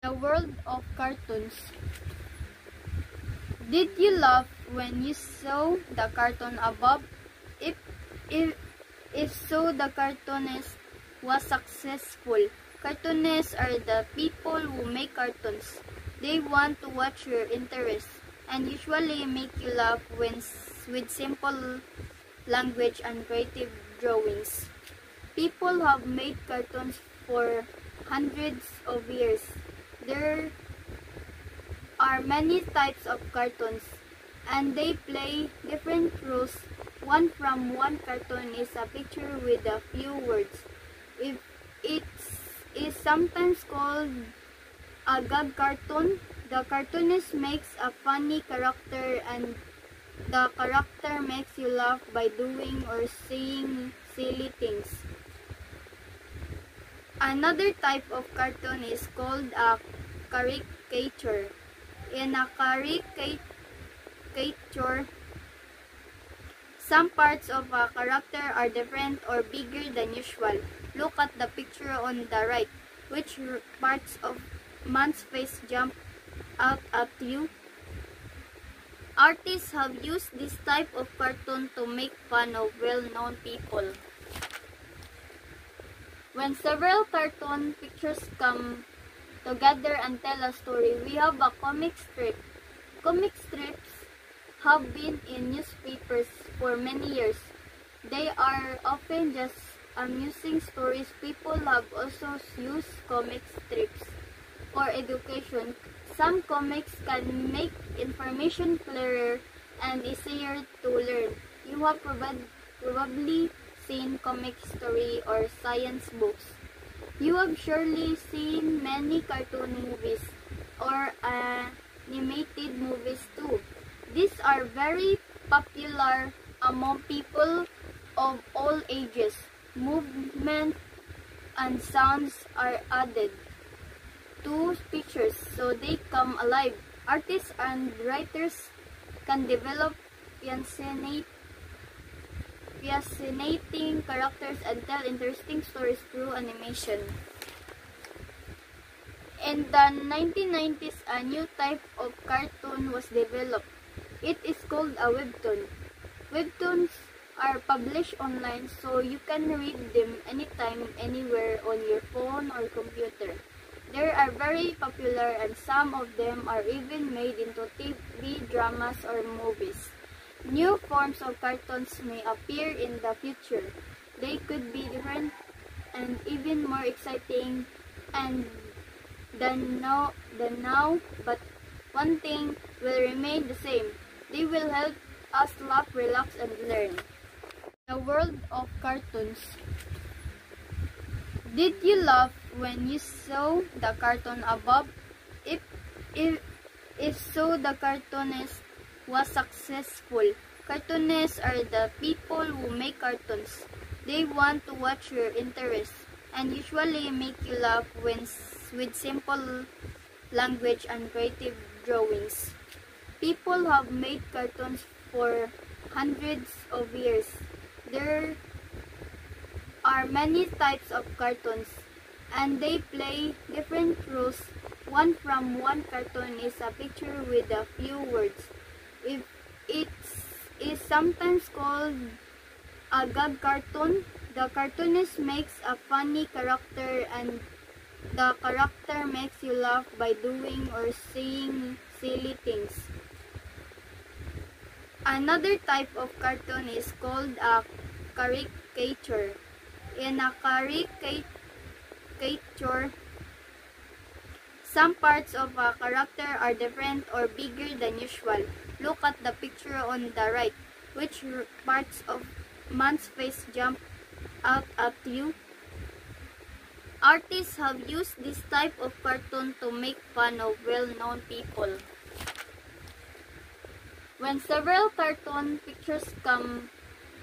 The world of cartoons. Did you laugh when you saw the cartoon above? If if if so, the cartoonist was successful. Cartoonists are the people who make cartoons. They want to watch your interests and usually make you laugh with simple language and creative drawings. People have made cartoons for hundreds of years. There are many types of cartoons, and they play different roles. One from one cartoon is a picture with a few words. If it is sometimes called a gag cartoon, the cartoonist makes a funny character and the character makes you laugh by doing or saying silly things. Another type of cartoon is called a caricature. In a caricature, some parts of a character are different or bigger than usual. Look at the picture on the right. Which parts of man's face jump out at you? Artists have used this type of cartoon to make fun of well-known people. When several cartoon pictures come together and tell a story, we have a comic strip. Comic strips have been in newspapers for many years. They are often just amusing stories. People have also used comic strips for education. Some comics can make information clearer and easier to learn. You have probably seen comic story or science books. You have surely seen many cartoon movies or animated movies too. These are very popular among people of all ages. Movement and sounds are added to pictures so they come alive. Artists and writers can develop fascinating characters and tell interesting stories through animation. In the 1990s, a new type of cartoon was developed. It is called a webtoon. Webtoons are published online so you can read them anytime, anywhere on your phone or computer. They are very popular and some of them are even made into TV dramas or movies. New forms of cartoons may appear in the future. They could be different and even more exciting than now, but one thing will remain the same. They will help us laugh, relax, and learn. The world of cartoons. Did you laugh when you saw the cartoon above? If so, the cartoonist was successful. Cartoonists are the people who make cartoons. They want to watch your interests and usually make you laugh with simple language and creative drawings. People have made cartoons for hundreds of years. There are many types of cartoons, and they play different roles. One from one cartoon is a picture with a few words. If it is sometimes called a gag cartoon, the cartoonist makes a funny character and the character makes you laugh by doing or saying silly things. Another type of cartoon is called a caricature. In a caricature, some parts of a character are different or bigger than usual. Look at the picture on the right. Which parts of man's face jump out at you? Artists have used this type of cartoon to make fun of well-known people. When several cartoon pictures come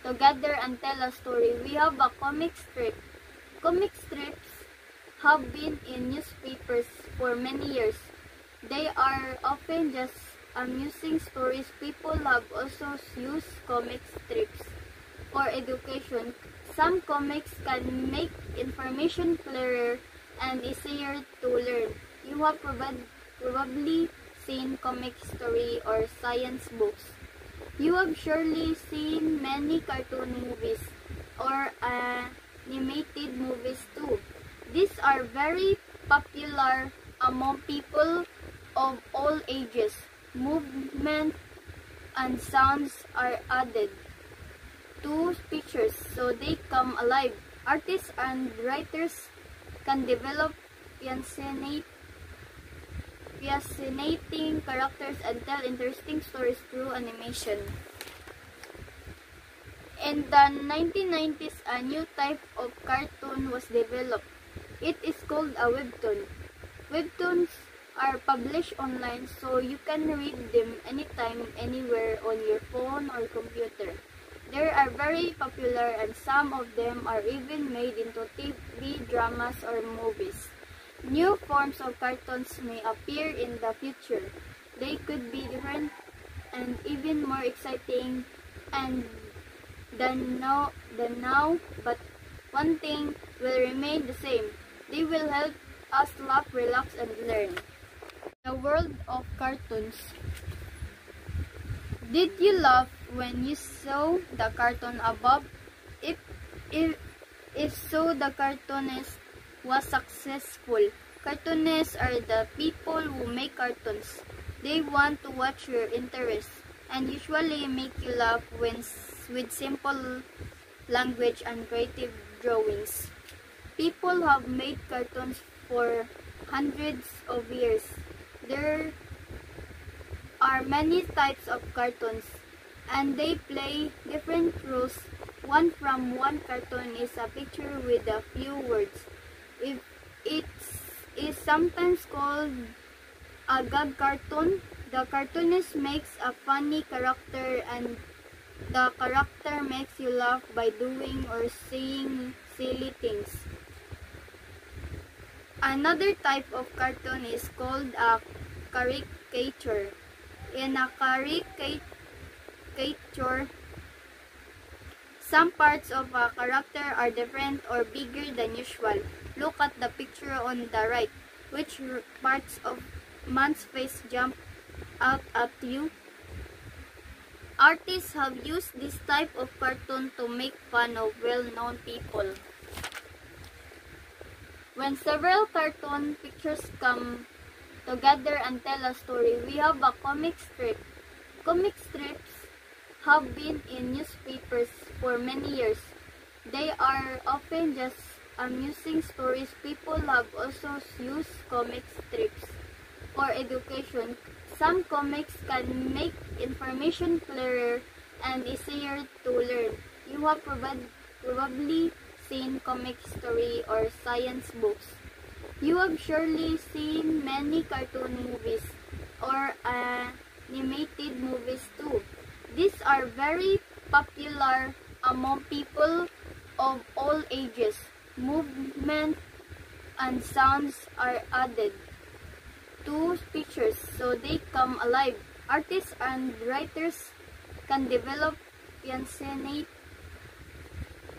together and tell a story, we have a comic strip. Comic strips have been in newspapers for many years. They are often just amusing stories. People have also used comic strips for education. Some comics can make information clearer and easier to learn. You have probably seen comic story or science books. You have surely seen many cartoon movies or animated movies too. These are very popular among people of all ages. Movement and sounds are added to pictures so they come alive. Artists and writers can develop fascinating characters and tell interesting stories through animation. In the 1990s, a new type of cartoon was developed. It is called a webtoon. Webtoons are published online so you can read them anytime, anywhere on your phone or computer. They are very popular and some of them are even made into TV dramas or movies. New forms of cartoons may appear in the future. They could be different and even more exciting than now, but one thing will remain the same. They will help us laugh, relax, and learn. The world of cartoons. Did you laugh when you saw the cartoon above? If, if so, the cartoonist was successful. Cartoonists are the people who make cartoons. They want to watch your interests and usually make you laugh with simple language and creative drawings. People have made cartoons for hundreds of years. There are many types of cartoons and they play different roles. One from one cartoon is a picture with a few words. If it is sometimes called a gag cartoon, the cartoonist makes a funny character and the character makes you laugh by doing or saying silly things. Another type of cartoon is called a caricature. In a caricature, some parts of a character are different or bigger than usual. Look at the picture on the right. Which parts of man's face jump out at you? Artists have used this type of cartoon to make fun of well-known people. When several cartoon pictures come together and tell a story, we have a comic strip. Comic strips have been in newspapers for many years. They are often just amusing stories. People have also used comic strips for education. Some comics can make information clearer and easier to learn. You have probably seen comic story or science books. You have surely seen many cartoon movies or animated movies too. These are very popular among people of all ages. Movement and sounds are added to pictures so they come alive. Artists and writers can develop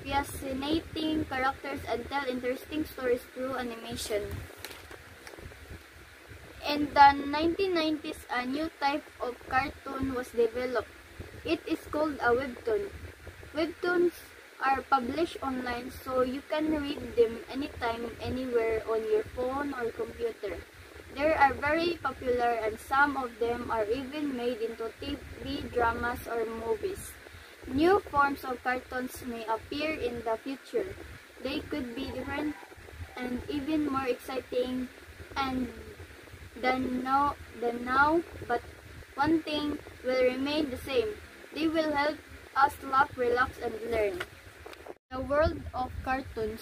fascinating characters and tell interesting stories through animation. In the 1990s, a new type of cartoon was developed. It is called a webtoon. Webtoons are published online so you can read them anytime, anywhere on your phone or computer. They are very popular and some of them are even made into TV dramas or movies. New forms of cartoons may appear in the future. They could be different and even more exciting than now, but one thing will remain the same. They will help us laugh, relax, and learn. The world of cartoons.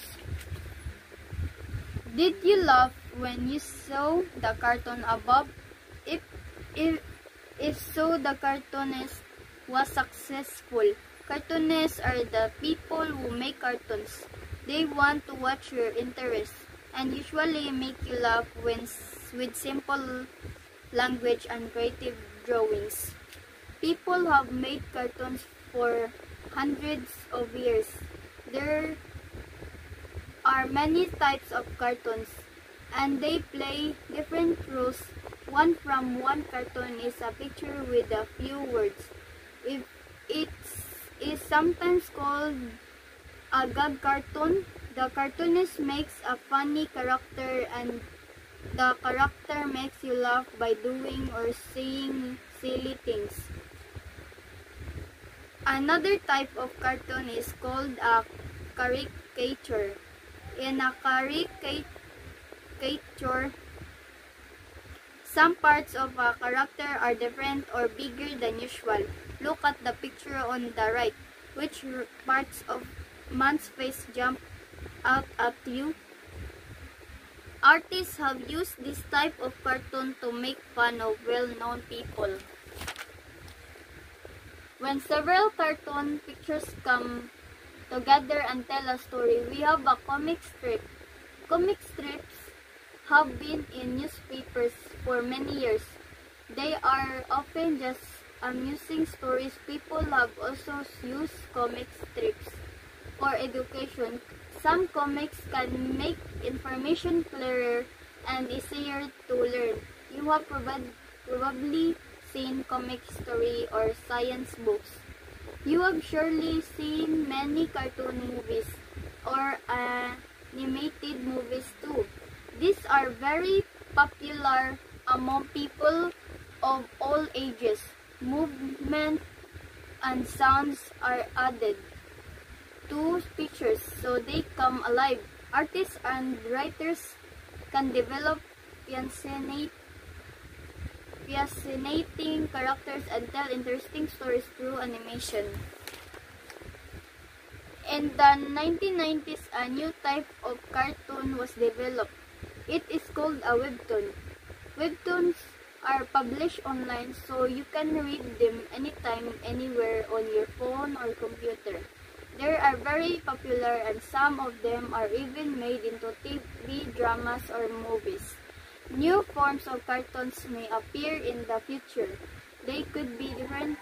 Did you laugh when you saw the cartoon above? If so, the cartoonist was successful. Cartoonists are the people who make cartoons. They want to watch your interests and usually make you laugh with simple language and creative drawings. People have made cartoons for hundreds of years. There are many types of cartoons and they play different roles. One from one cartoon is a picture with a few words. If it is sometimes called a gag cartoon, the cartoonist makes a funny character and the character makes you laugh by doing or saying silly things. Another type of cartoon is called a caricature. In a caricature, some parts of a character are different or bigger than usual. Look at the picture on the right. Which parts of man's face jump out at you? Artists have used this type of cartoon to make fun of well-known people. When several cartoon pictures come together and tell a story, we have a comic strip. Comic strips have been in newspapers for many years. They are often just amusing stories. People have also used comic strips for education. Some comics can make information clearer and easier to learn. You have probably seen comic story or science books. You have surely seen many cartoon movies or animated movies too. These are very popular among people of all ages. Movement and sounds are added to pictures so they come alive. Artists and writers can develop fascinating characters and tell interesting stories through animation. In the 1990s, a new type of cartoon was developed. It is called a webtoon. Webtoons are published online so you can read them anytime, anywhere on your phone or computer. They are very popular and some of them are even made into TV dramas or movies. New forms of cartoons may appear in the future. They could be different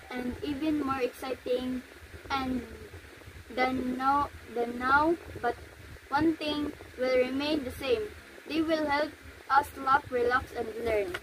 and even more exciting than now, but one thing will remain the same. They will help us laugh, relax, and learn.